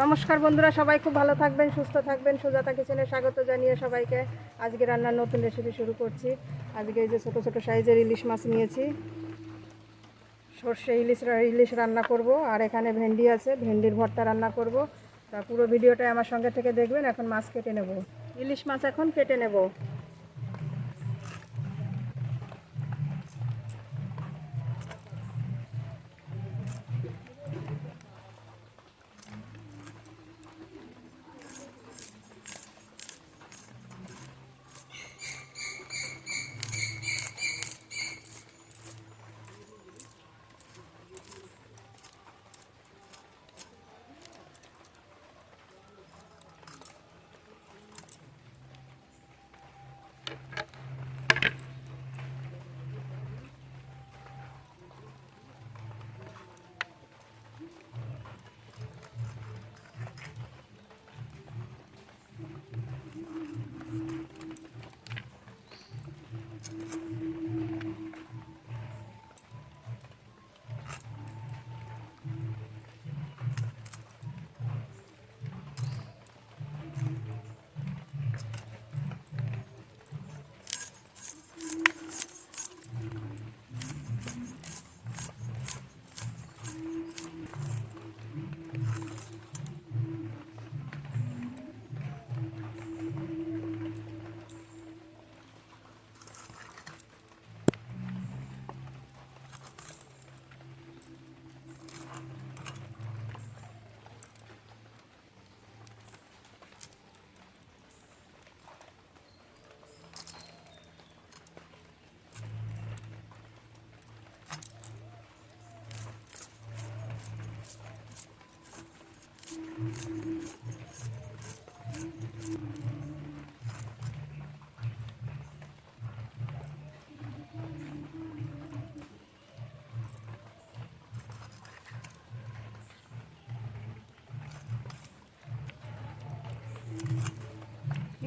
নমস্কার বন্ধুরা, সবাই খুব ভালো থাকবেন, সুস্থ থাকবেন। সুজাতা কিচেনে স্বাগত জানিয়ে সবাইকে আজকে রান্নার নতুন রেসিপি শুরু করছি। আজকে এই যে ছোটো ছোটো সাইজের ইলিশ মাছ নিয়েছি, সর্ষে ইলিশ রান্না করব। আর এখানে ভেন্ডি আছে, ভেন্ডির ভর্তা রান্না করব। তা পুরো ভিডিওটাই আমার সঙ্গে থেকে দেখবেন। এখন মাছ কেটে নেব, ইলিশ মাছ এখন কেটে নেব।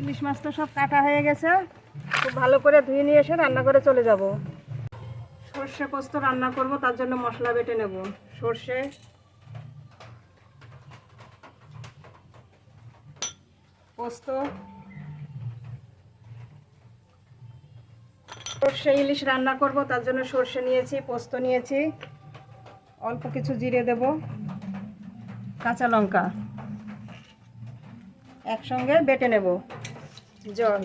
ইলিশ মাছ তো সব কাটা হয়ে গেছে, খুব ভালো করে ধুয়ে নিয়ে এসে রান্না করে চলে যাব। সর্ষে পোস্ত রান্না করব, তার জন্য মশলা বেটে নেব। সর্ষে, পোস্ত, সর্ষে ইলিশ রান্না করব, তার জন্য সর্ষে নিয়েছি, পোস্ত নিয়েছি, অল্প কিছু জিরে দেব, কাঁচা লঙ্কা একসঙ্গে বেটে নেব। জল,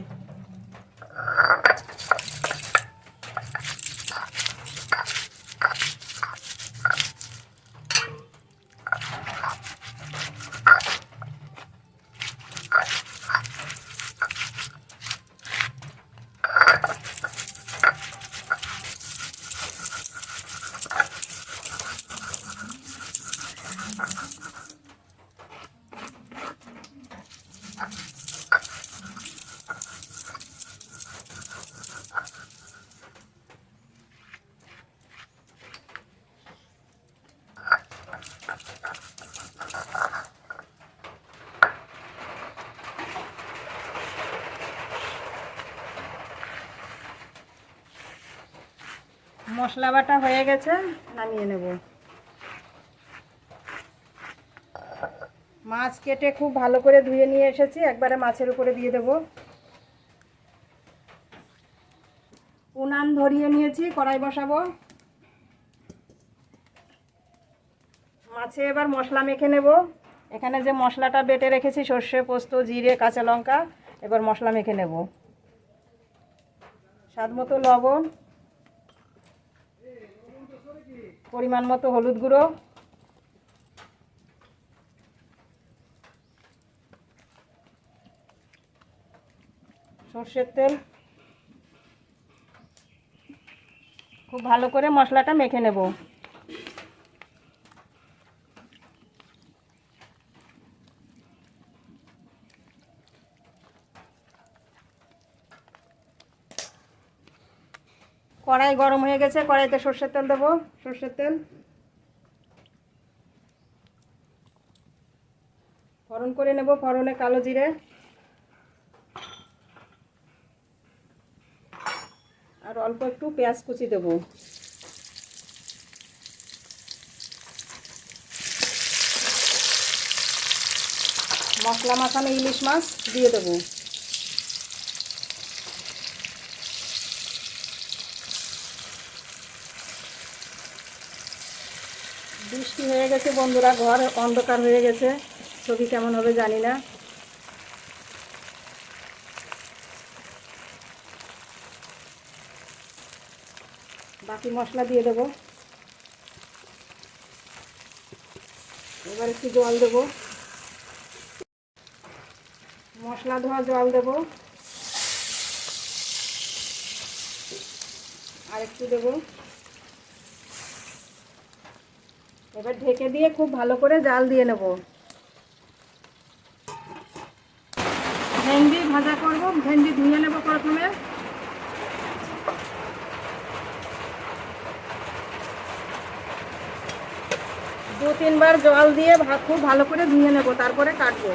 মশলা বাটা হয়ে গেছে, নামিয়ে নেব। মাছ কেটে খুব ভালো করে ধুয়ে নিয়ে এসেছি, একবারে মাছের উপরে দিয়ে দেব। উনান ধরিয়ে নিয়েছি, কড়াই বসাবো। মাছে এবার মশলা মেখে নেব। এখানে যে মশলাটা বেটে রেখেছি, সর্ষে, পোস্ত, জিরে, কাঁচা লঙ্কা, এবার মশলা মেখে নেব। স্বাদ মতো লবণ, পরিমাণ মতো হলুদ গুঁড়ো, সর্ষের তেল, খুব ভালো করে মশলাটা মেখে নেব। কড়াই গরম হয়ে গেছে, কড়াইতে সর্ষের তেল দেবো। সর্ষের তেল, ফোড়ন করে নেব। ফোড়নে কালো জিরে আর অল্প একটু পেঁয়াজ কুচি দেবো। মশলা মাখানো ইলিশ মাছ দিয়ে দেবো। বৃষ্টি হয়ে গেছে বন্ধুরা, ঘর অন্ধকার হয়ে গেছে, ছবি কেমন হবে জানি না। বাকি মশলা দিয়ে দেবো। এবার একটু জল দেবো, মশলা ধোয়া জল দেবো, আর একটু দেবো। এবার ঢেকে দিয়ে খুব ভালো করে জাল দিয়ে নেব। ভেন্ডি ভাজা করব, ভেন্ডি ধুয়ে নেব প্রথমে। দু তিনবার জল দিয়ে খুব ভালো করে ধুয়ে নেব, তারপরে কাটবো।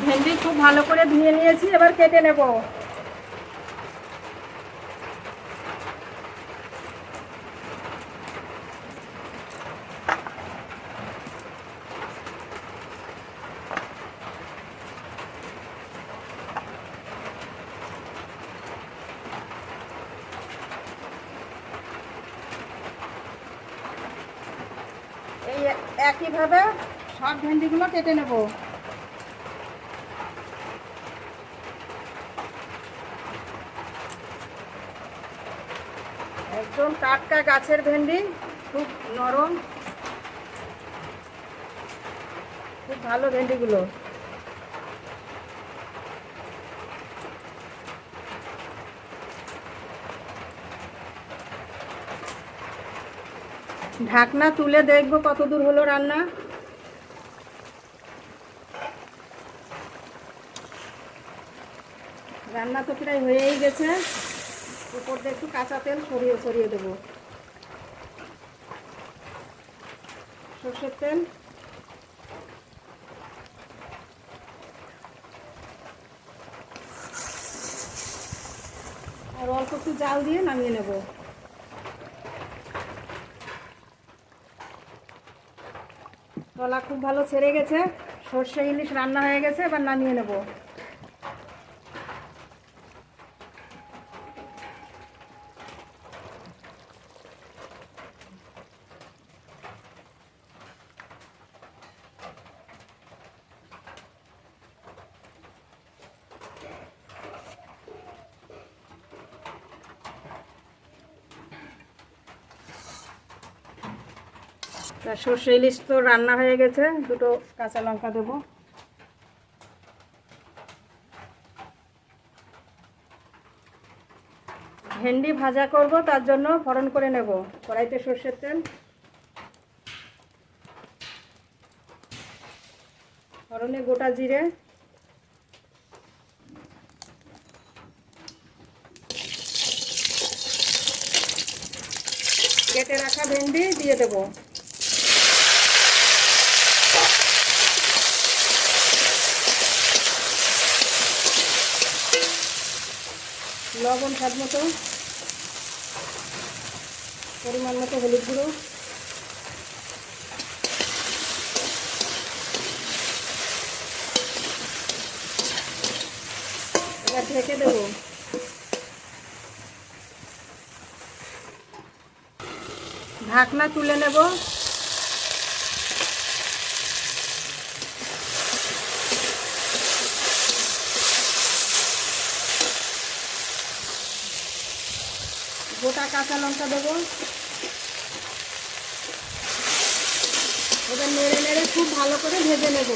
ভেন্ডি খুব ভালো করে ধুয়ে নিয়েছি, এবার কেটে নেব। এই একইভাবে সব ভেন্ডিগুলো কেটে নেব। একদম টাটকা গাছের ভেন্ডি, খুব নরম, খুব ভালো ভেন্ডিগুলো। ঢাকনা তুলে দেখবো কত দূর হলো রান্না। রান্না তো প্রায় হয়েই গেছে। উপর দিয়ে একটু কাঁচা তেল ছড়িয়ে দেবো, সর্ষের তেল। আর অল্প একটু জাল দিয়ে নামিয়ে নেব। তলা খুব ভালো ছেড়ে গেছে, সর্ষে ইলিশ রান্না হয়ে গেছে, এবার নামিয়ে নেব। তা সর্ষে ইলিশ তো রান্না হয়ে গেছে, দুটো কাঁচা লঙ্কা দেবো। ভেন্ডি ভাজা করব, তার জন্য ফোড়ন করে নেব। কড়াইতে সর্ষের তেল, ফোড়নে গোটা জিরে, কেটে রাখা ভেন্ডি দিয়ে দেব। লবণ স্বাদ মতো, পরিমাণ মতো হলুদ গুঁড়ো, এবার ঢেকে দেব। ঢাকনা তুলে নেব। গোটা কাঁচা লঙ্কা দেবো। এবার নেড়ে নেড়ে খুব ভালো করে ভেজে নেব।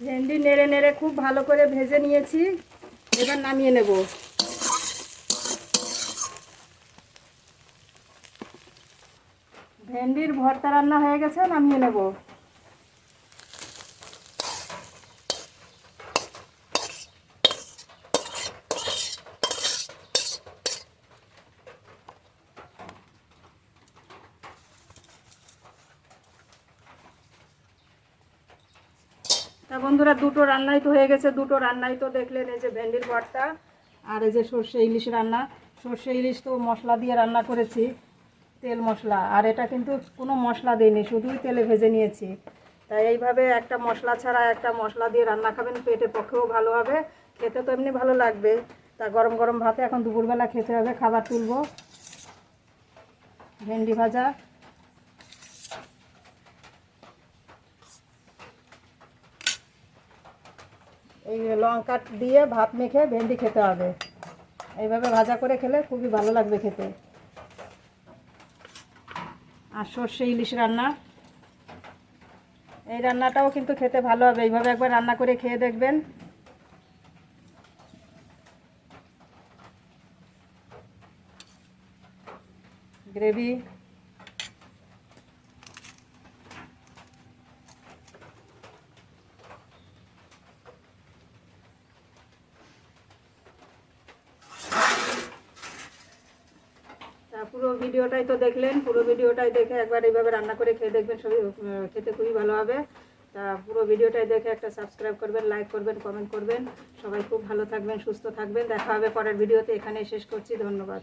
ভেন্ডি নেড়ে নেড়ে খুব ভালো করে ভেজে নিয়েছি, এবার নামিয়ে নেব। ভেন্ডির ভর্তা রান্না হয়ে গেছে, নামিয়ে নেব। তা বন্ধুরা, দুটো রান্নাই তো হয়ে গেছে। দুটো রান্নাই তো দেখলেন, এই যে ভেন্ডির ভর্তা আর এই যে সর্ষে ইলিশ রান্না। সর্ষে ইলিশ তো মশলা দিয়ে রান্না করেছি, তেল মশলা, আর এটা কিন্তু কোনো মশলা দিইনি, শুধুই তেলে ভেজে নিয়েছি। তাই এইভাবে একটা মশলা ছাড়া একটা মশলা দিয়ে রান্না খাবেন, পেটের পক্ষেও ভালো হবে, খেতে তো এমনি ভালো লাগবে। তা গরম গরম ভাতে এখন দুপুরবেলা খেতে হবে। খাবার তুলবো। ভেন্ডি ভাজা, এই লঙ্কা দিয়ে ভাত মেখে ভেন্ডি খেতে হবে। এইভাবে ভাজা করে খেলে খুবই ভালো লাগবে খেতে। আর সর্ষে ইলিশ রান্না, এই রান্নাটাও কিন্তু খেতে ভালো হবে। এইভাবে একবার রান্না করে খেয়ে দেখবেন। গ্রেভি, পুরো ভিডিওটাই তো দেখলেন। পুরো ভিডিওটাই দেখে একবার এইভাবে রান্না করে খেয়ে দেখবেন, সবই খেতে খুবই ভালো হবে। তা পুরো ভিডিওটাই দেখে একটা সাবস্ক্রাইব করবেন, লাইক করবেন, কমেন্ট করবেন। সবাই খুব ভালো থাকবেন, সুস্থ থাকবেন। দেখা হবে পরের ভিডিওতে। এখানেই শেষ করছি। ধন্যবাদ।